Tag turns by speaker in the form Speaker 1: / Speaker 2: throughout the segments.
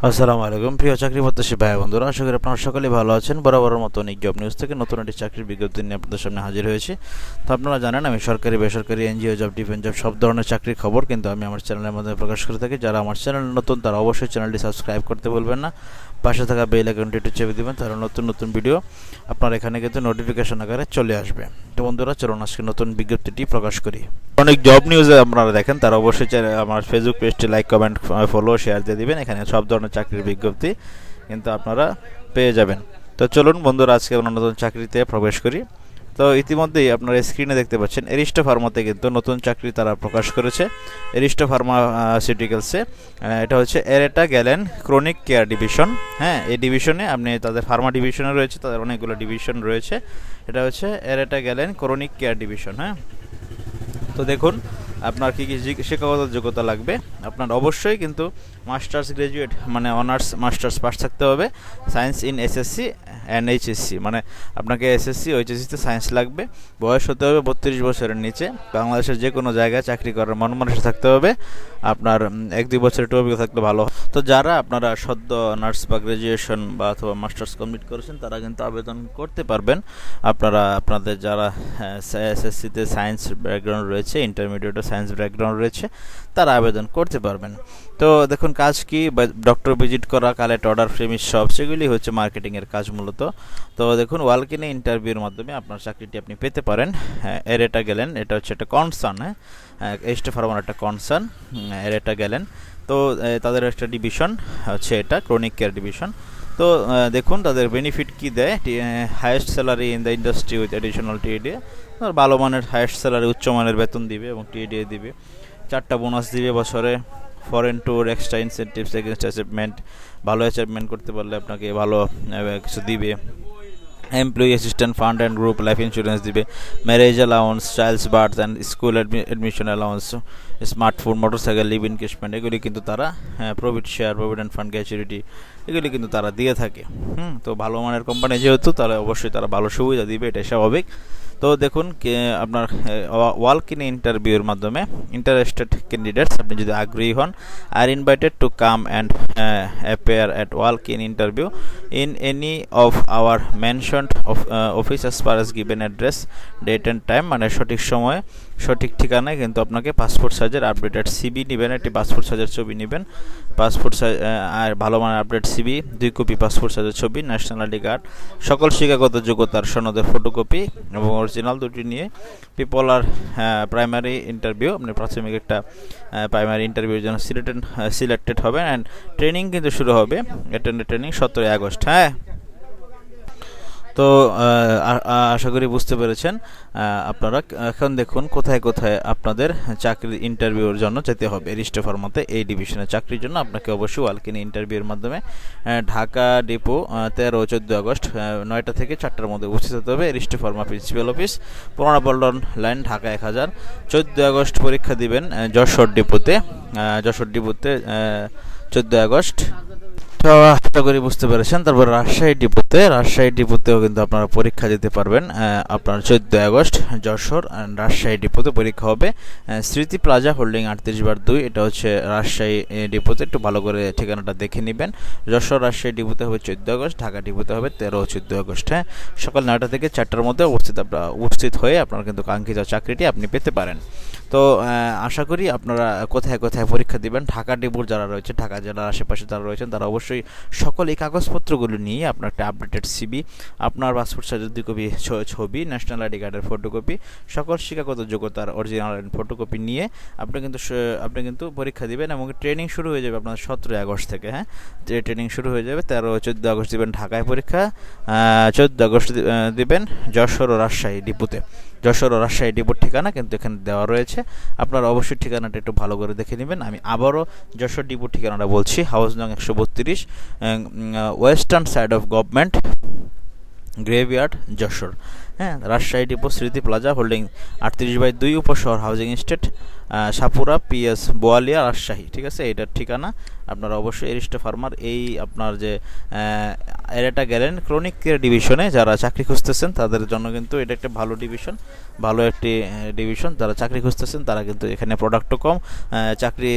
Speaker 1: আসসালামু আলাইকুম প্রিয় চাকরি প্রত্যাশী ভাই বন্ধুরা, আশা করি আপনারা সকলেই ভালো আছেন। বরাবরের মতো অনেক জব নিউজ থেকে নতুন একটি চাকরির বিজ্ঞপ্তি নিয়ে আপনাদের সামনে হাজির হয়েছি। তো আপনারা জানেন আমি সরকারি বেসরকারি এনজিও জব ডিফেন্স জব সব ধরনের চাকরির খবর কিন্তু আমি আমার চ্যানেলের মধ্যে প্রকাশ করে থাকি। যারা আমার চ্যানেল নতুন তারা অবশ্যই চ্যানেলটি সাবস্ক্রাইব করতে ভুলবেন না, পাশে থাকা বেল আইকনটি একটু চেপে দেবেন, তাহলে নতুন নতুন ভিডিও আপনার এখানে কিন্তু নোটিফিকেশন আকারে চলে আসবে। তো বন্ধুরা চলুন আজকে নতুন বিজ্ঞপ্তিটি প্রকাশ করি। অনেক জব নিউজে আপনারা দেখেন, তারা অবশ্যই আমার ফেসবুক পেজটি লাইক কমেন্ট ফলো শেয়ার দিয়ে দিবেন। এখানে সব ধরনের চাকরির বিজ্ঞপ্তি কিন্তু আপনারা পেয়ে যাবেন। তো চলুন বন্ধুরা আজকে আমরা নতুন চাকরিতে প্রবেশ করি। তো ইতিমধ্যেই আপনারা স্ক্রিনে দেখতে পাচ্ছেন এরিস্টো ফার্মাতে কিন্তু নতুন চাকরি তারা প্রকাশ করেছে। এরিস্টো ফার্মাসিউটিক্যালসে এটা হচ্ছে এরেটা গ্যালেন ক্রনিক কেয়ার ডিভিশন। হ্যাঁ, এই ডিভিশনে আপনি তাদের ফার্মা ডিভিশনে রয়েছে, তাদের অনেকগুলো ডিভিশন রয়েছে। এটা হচ্ছে এরেটা গ্যালেন ক্রনিক কেয়ার ডিভিশন। হ্যাঁ, তো দেখুন আপনার কী কী শিক্ষাগত যোগ্যতা লাগবে। আপনার অবশ্যই কিন্তু মাস্টার্স গ্র্যাজুয়েট মানে অনার্স মাস্টার্স পাস থাকতে হবে। Science in SSC and HSC, মানে আপনাকে এসএসসি এইচএসসিতে সায়েন্স লাগবে। বয়স হতে হবে 32 বছরের নিচে। বাংলাদেশের যে কোনো জায়গায় চাকরি করার মন মানসিক থাকতে হবে। আপনার 1-2 বছরের একটু অভিজ্ঞতা থাকলে ভালো। তো যারা আপনারা সদ্য অনার্স বা গ্র্যাজুয়েশন বা অথবা মাস্টার্স কমপ্লিট করেছেন তারা কিন্তু আবেদন করতে পারবেন। আপনারা আপনাদের যারা এসএসসিতে সায়েন্স ব্যাকগ্রাউন্ড রয়েছে, ইন্টারমিডিয়েটে সায়েন্স ব্যাকগ্রাউন্ড রয়েছে, তারা আবেদন করতে পারবেন। তো দেখুন কাজ কি, ডক্টর ভিজিট করা, কালেক্ট অর্ডার, প্রেমিস সব, সেগুলি হচ্ছে মার্কেটিংয়ের কাজ মূলত। তো দেখুন ওয়ালক ইন ইন্টারভিউর মাধ্যমে আপনার চাকরিটি আপনি পেতে পারেন। এরেটা গেলেন, এটা হচ্ছে একটা কনসার্ন। হ্যাঁ, এরিস্টো ফার্মার একটা কনসার্ন এরেটা গেলেন। তো তাদের একটা ডিভিশন হচ্ছে এটা ক্রনিক কেয়ার ডিভিশন। তো দেখুন তাদের বেনিফিট কি দেয়। Highest salary in the industry with additional TA DA, ভালো মানের হাইয়েস্ট স্যালারি, উচ্চমানের বেতন দিবে এবং টিএডিএ দিবে। 4টা বোনাস দিবে বছরে। Foreign tour, extra incentives against achievement, ভালো অ্যাচিভমেন্ট করতে পারলে আপনাকে ভালো কিছু দিবে। Employee assistant fund and group life insurance দিবে। Marriage allowance, childs birth and school admission allowance, smartphone, motorcycle, leave encashment, এগুলি কিন্তু তারা provident share, provident fund, gratuity, এগুলি কিন্তু তারা দিয়ে থাকে। তো ভালো মানের কোম্পানি যেহেতু, তাহলে অবশ্যই তারা ভালো সুবিধা দিবে, এটাই স্বাভাবিক। তো দেখুন আপনার ওয়ালক ইন ইন্টারভিউর মাধ্যমে ইন্টারেস্টেড ক্যান্ডিডেটস, আপনি যদি আগ্রহী হন, are invited to come and appear at walk in interview in any of our mentioned office as per as given address, date and time, মানে সঠিক সময়ে সঠিক ঠিকানায় কিন্তু আপনাকে পাসপোর্ট সাইজের আপডেটেড সিবি নেবেন, একটি পাসপোর্ট সাইজের ছবি নেবেন, পাসপোর্ট সাইজ আর ভালো মানের আপডেট সিবি, 2 কপি পাসপোর্ট সাইজের ছবি, ন্যাশনাল আইডি কার্ড, সকল শিক্ষাগত যোগ্যতার সনদের ফটোকপি এবং অরিজিনাল দুটি নিয়ে পিপল আর প্রাইমারি ইন্টারভিউ, আপনি প্রাথমিক একটা প্রাইমারি ইন্টারভিউর জন্য সিলেক্টেড হবেন। অ্যান্ড ট্রেনিং কিন্তু শুরু হবে, অ্যাটেন্ডেড ট্রেনিং 17 আগস্ট। হ্যাঁ, তো আশা করি বুঝতে পেরেছেন। আপনারা এখন দেখুন কোথায় কোথায় আপনাদের চাকরির ইন্টারভিউর জন্য যেতে হবে। এরিস্টো ফার্মাতে এই ডিভিশনের চাকরির জন্য আপনাকে অবশ্যই ওয়ালক ইন ইন্টারভিউর মাধ্যমে ঢাকা ডিপো 13-14 আগস্ট 9টা থেকে 4টার মধ্যে উপস্থিত হতে হবে। এরিস্টো ফার্মা প্রিন্সিপাল অফিস, পুরানা পল্টন লাইন, ঢাকা 1000। 14 আগস্ট পরীক্ষা দিবেন যশোর ডিপোতে 14 আগস্ট। তো আশা করি বুঝতে পেরেছেন। তারপর রাজশাহী ডিপোতেও কিন্তু আপনারা পরীক্ষা দিতে পারবেন। আপনার 14 আগস্ট যশোর রাজশাহী ডিপোতে পরীক্ষা হবে। স্মৃতি প্লাজা হোল্ডিং 38/2, এটা হচ্ছে রাজশাহী ডিপোতে। একটু ভালো করে ঠিকানাটা দেখে নেবেন। যশোর রাজশাহী ডিপোতে হবে 14 আগস্ট, ঢাকা ডিপোতে হবে 13-14 আগস্ট। হ্যাঁ, সকাল 9টা থেকে 4টার মধ্যে উপস্থিত হয়ে আপনার কিন্তু কাঙ্ক্ষিত চাকরিটি আপনি পেতে পারেন। তো আশা করি আপনারা কোথায় কোথায় পরীক্ষা দিবেন, ঢাকা ডিপোর যারা রয়েছে, ঢাকা জেলার আশেপাশে যারা রয়েছেন, তারা অবশ্যই সকল এই কাগজপত্রগুলো নিয়ে আপনার একটা আপডেটেড সিবি, আপনার পাসপোর্ট সাইজের 2 কপি ছবি, ন্যাশনাল আইডি কার্ডের ফটোকপি, সকল শিক্ষাগত যোগ্যতার অরিজিনাল ফটোকপি নিয়ে আপনি কিন্তু পরীক্ষা দিবেন। এবং ট্রেনিং শুরু হয়ে যাবে আপনার 17 আগস্ট থেকে। হ্যাঁ, ট্রেনিং শুরু হয়ে যাবে। 13-14 আগস্ট দিবেন ঢাকায় পরীক্ষা, 14 আগস্ট দিবেন যশোর ও রাজশাহী ডিপোতে। যশোর ও রাজশাহী ডিপোর ঠিকানা কিন্তু এখানে দেওয়া রয়েছে, আপনারা অবশ্যই ঠিকানাটা একটু ভালো করে দেখে নেবেন। আমি আবারও যশোর ডিপোর ঠিকানাটা বলছি, হাউস নং 132, western side of government graveyard, Jashore. হ্যাঁ, Rajshahi depot Smriti plaza holding 38/2, Upashahar housing estate, Sapura, PS, Boalia, Rajshahi. ঠিক আছে, এটার ঠিকানা। আপনারা অবশ্যই এরিস্টো ফার্মার এই আপনার যে এটা গেলেন ক্রনিক কেয়ার ডিভিশনে। যারা চাকরি খুঁজতেছেন তাদের জন্য কিন্তু এটা একটা ভালো ডিভিশন, ভালো একটি ডিভিশন। যারা চাকরি খুঁজতেছেন তারা কিন্তু এখানে প্রোডাক্টও কম, চাকরি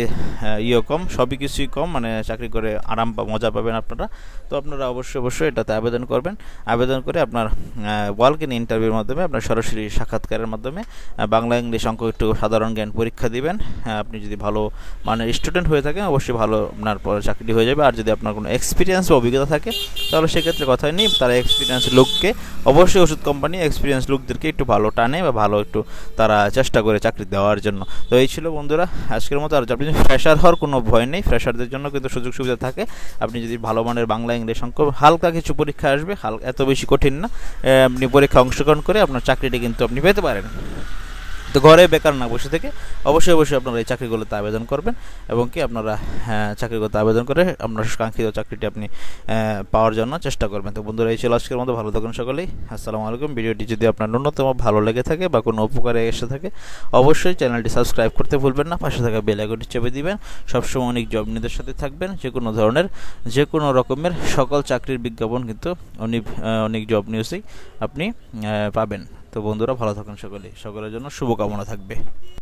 Speaker 1: কম, সবই কিছুই কম, মানে চাকরি করে আরাম বা মজা পাবেন আপনারা। তো আপনারা অবশ্যই এটাতে আবেদন করবেন। আবেদন করে আপনার ওয়াক ইন ইন্টারভিউর মাধ্যমে, আপনার সরাসরি সাক্ষাৎকারের মাধ্যমে বাংলা ইংলিশ অঙ্ক একটু সাধারণ জ্ঞান পরীক্ষা দিবেন। আপনি যদি ভালো মানের স্টুডেন্ট হয়ে থাকেন অবশ্যই ভালো আপনার চাকরি হয়ে যাবে। আর যদি আপনার কোনো এক্সপিরিয়েন্স বা অভিজ্ঞতা থাকে তাহলে সেক্ষেত্রে কথাই নেই, তারা এক্সপিরিয়েন্স লোককে, অবশ্যই ওষুধ কোম্পানি এক্সপিরিয়েন্স লোকদেরকে একটু ভালো টানে বা ভালো একটু তারা চেষ্টা করে চাকরি দেওয়ার জন্য। তো এই ছিল বন্ধুরা আজকের মতো। আর আপনি ফ্রেশার হওয়ার কোনো ভয় নেই, ফ্রেশারদের জন্য কিন্তু সুযোগ সুবিধা থাকে। আপনি যদি ভালো মানের বাংলা ইংলিশ অঙ্ক, হালকা কিছু পরীক্ষা আসবে, এত বেশি কঠিন না, আপনি পরীক্ষা অংশগ্রহণ করে আপনার চাকরিটি কিন্তু আপনি পেতে পারেন। তো ঘরে বেকার না বসে থেকে অবশ্যই আপনারা এই চাকরিগুলোতে আবেদন করবেন, এবং কি আপনারা চাকরিগুলোতে আবেদন করে আপনার কাঙ্ক্ষিত চাকরিটি আপনি পাওয়ার জন্য চেষ্টা করবেন। তো বন্ধুরা এই ছিল আজকের মতো, ভালো থাকুন সকলেই। আসসালামু আলাইকুম। ভিডিওটি যদি আপনার ন্যূনতম ভালো লেগে থাকে বা কোনো উপকারে এসে থাকে অবশ্যই চ্যানেলটি সাবস্ক্রাইব করতে ভুলবেন না, পাশে থাকা বেল আইকনটি চেপে দিবেন। সবসময় অনেক জব নিউজের সাথে থাকবেন। যে কোনো রকমের সকল চাকরির বিজ্ঞাপন কিন্তু অনেক জব নিউজেই আপনি পাবেন। তো বন্ধুরা ভালো থাকুন সকলের জন্য শুভকামনা থাকবে।